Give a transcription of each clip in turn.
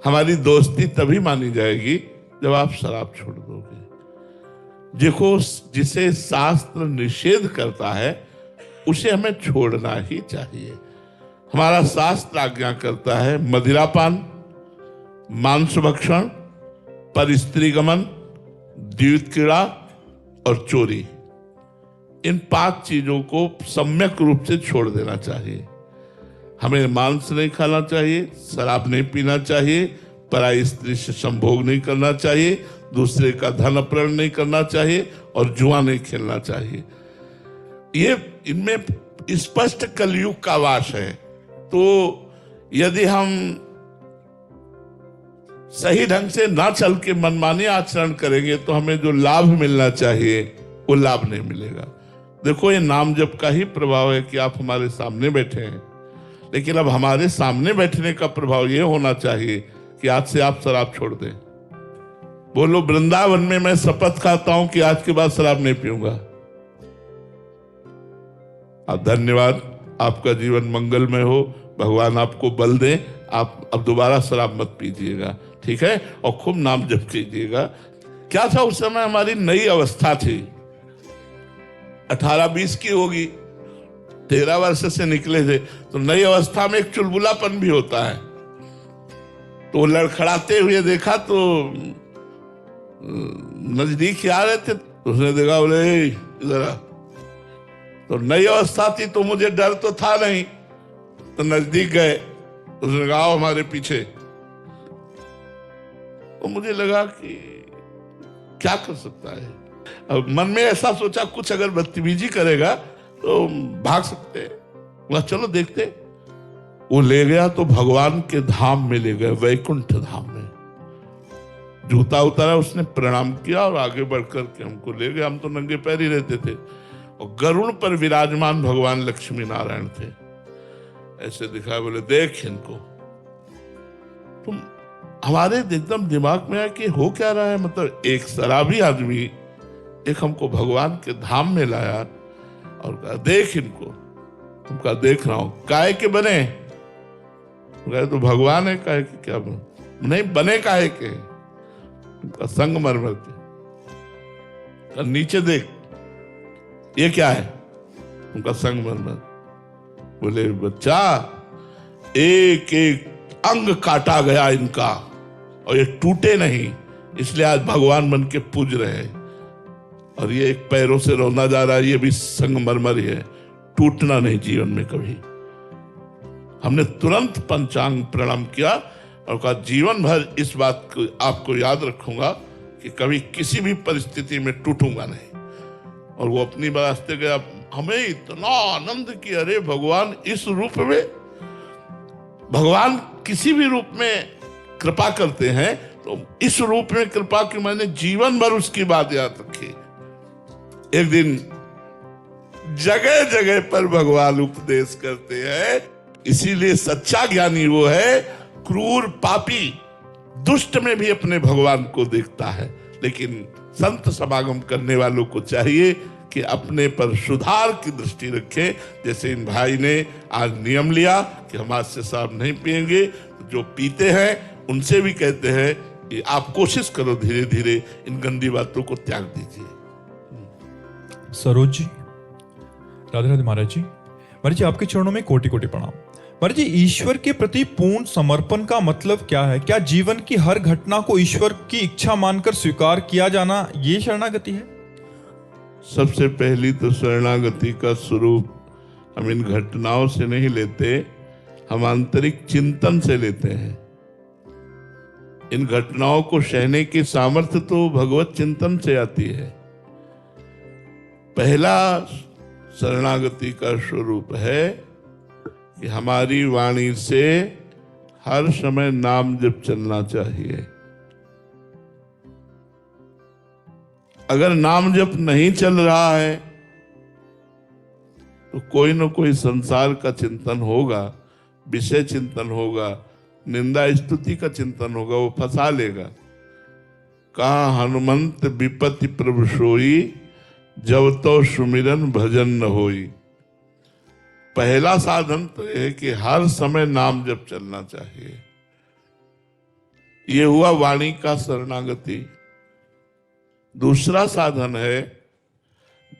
हमारी दोस्ती तभी मानी जाएगी जब आप शराब छोड़ दोगे। देखो, जिसे शास्त्र निषेध करता है उसे हमें छोड़ना ही चाहिए। हमारा शास्त्र आज्ञा करता है मदिरापान, मांस भक्षण, परस्त्रीगमन, द्यूत क्रीड़ा और चोरी। इन 5 चीजों को सम्यक रूप से छोड़ देना चाहिए। हमें मांस नहीं खाना चाहिए, शराब नहीं पीना चाहिए, पराई स्त्री से संभोग नहीं करना चाहिए, दूसरे का धन अपहरण नहीं करना चाहिए और जुआ नहीं खेलना चाहिए। ये इनमें स्पष्ट कलयुग का वास है। तो यदि हम सही ढंग से ना चल के मनमानी आचरण करेंगे तो हमें जो लाभ मिलना चाहिए वो लाभ नहीं मिलेगा। देखो, ये नाम जप का ही प्रभाव है कि आप हमारे सामने बैठे हैं, लेकिन अब हमारे सामने बैठने का प्रभाव ये होना चाहिए कि आज से आप शराब छोड़ दें। बोलो, वृंदावन में मैं शपथ खाता हूं कि आज के बाद शराब नहीं पीऊंगा। धन्यवाद, आपका जीवन मंगलमय हो, भगवान आपको बल दे, आप अब दोबारा शराब मत पीजिएगा, ठीक है? और खूब नाम जप कीजिएगा। क्या था उस समय, हमारी नई अवस्था थी, 18-20 की होगी, 13 वर्ष से निकले थे, तो नई अवस्था में एक चुलबुलापन भी होता है। तो लड़खड़ाते हुए देखा तो नजदीक ही आ रहे थे, तो उसने देखा, बोले इधर आ। तो नई अवस्था थी तो मुझे डर तो था नहीं, तो नजदीक गए, उसने कहा आओ हमारे पीछे। तो मुझे लगा कि क्या कर सकता है। अब मन में ऐसा सोचा, कुछ अगर बदतमीजी करेगा तो भाग सकते हैं, बोला चलो देखते। वो ले गया तो भगवान के धाम में ले गए, वैकुंठ धाम में। जूता उतारा, उसने प्रणाम किया और आगे बढ़कर के हमको ले गया। हम तो नंगे पैर ही रहते थे और गरुड़ पर विराजमान भगवान लक्ष्मी नारायण थे। ऐसे दिखा, बोले देख इनको। तुम हमारे एकदम दिमाग में आया कि हो क्या रहा है। मतलब एक शराबी आदमी एक हमको भगवान के धाम में लाया और कहा देख इनको। तुम कहा देख रहा हूं, काहे के बने? कहा तो भगवान है, काहे के क्या बने? नहीं, बने काहे के? संगमरमर के। नीचे देख, ये क्या है? उनका संगमरमर। बोले बच्चा, एक एक अंग काटा गया इनका और ये टूटे नहीं, इसलिए आज भगवान बन के पूज रहे हैं। और ये एक पैरों से रौंदा जा रहा है, ये भी संगमरमर ही है, टूटना नहीं जीवन में कभी। हमने तुरंत पंचांग प्रणाम किया और कहा जीवन भर इस बात को आपको याद रखूंगा कि कभी किसी भी परिस्थिति में टूटूंगा नहीं। और वो अपनी रास्ते गया। हमें इतना आनंद कि अरे भगवान इस रूप में, भगवान किसी भी रूप में कृपा करते हैं, तो इस रूप में कृपा की मैंने जीवन भर उसकी बात याद रखी। एक दिन जगह जगह पर भगवान उपदेश करते हैं, इसीलिए सच्चा ज्ञानी वो है, क्रूर पापी दुष्ट में भी अपने भगवान को देखता है। लेकिन संत समागम करने वालों को चाहिए कि अपने पर सुधार की दृष्टि रखें। जैसे इन भाई ने आज नियम लिया कि हम आज से शराब नहीं पिएंगे, जो पीते हैं उनसे भी कहते हैं कि आप कोशिश करो धीरे धीरे इन गंदी बातों को त्याग दीजिए। सरोज जी, राधे राधे महाराज जी। महाराज जी, आपके चरणों में कोटि कोटि प्रणाम। महाराज जी, ईश्वर के प्रति पूर्ण समर्पण का मतलब क्या है? क्या जीवन की हर घटना को ईश्वर की इच्छा मानकर स्वीकार किया जाना ये शरणागति है? सबसे पहली तो शरणागति का स्वरूप हम इन घटनाओं से नहीं लेते, हम आंतरिक चिंतन से लेते हैं। इन घटनाओं को सहने की सामर्थ्य तो भगवत चिंतन से आती है। पहला शरणागति का स्वरूप है कि हमारी वाणी से हर समय नाम जप चलना चाहिए। अगर नाम जप नहीं चल रहा है तो कोई ना कोई संसार का चिंतन होगा, विषय चिंतन होगा, निंदा स्तुति का चिंतन होगा, वो फंसा लेगा। कहा हनुमंत विपत्ति प्रभु सोई, जब तो सुमिरन भजन न होई। पहला साधन तो यह है कि हर समय नाम जप चलना चाहिए। ये हुआ वाणी का शरणागति। दूसरा साधन है,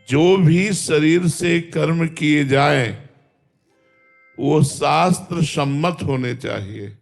जो भी शरीर से कर्म किए जाएं वो शास्त्र सम्मत होने चाहिए।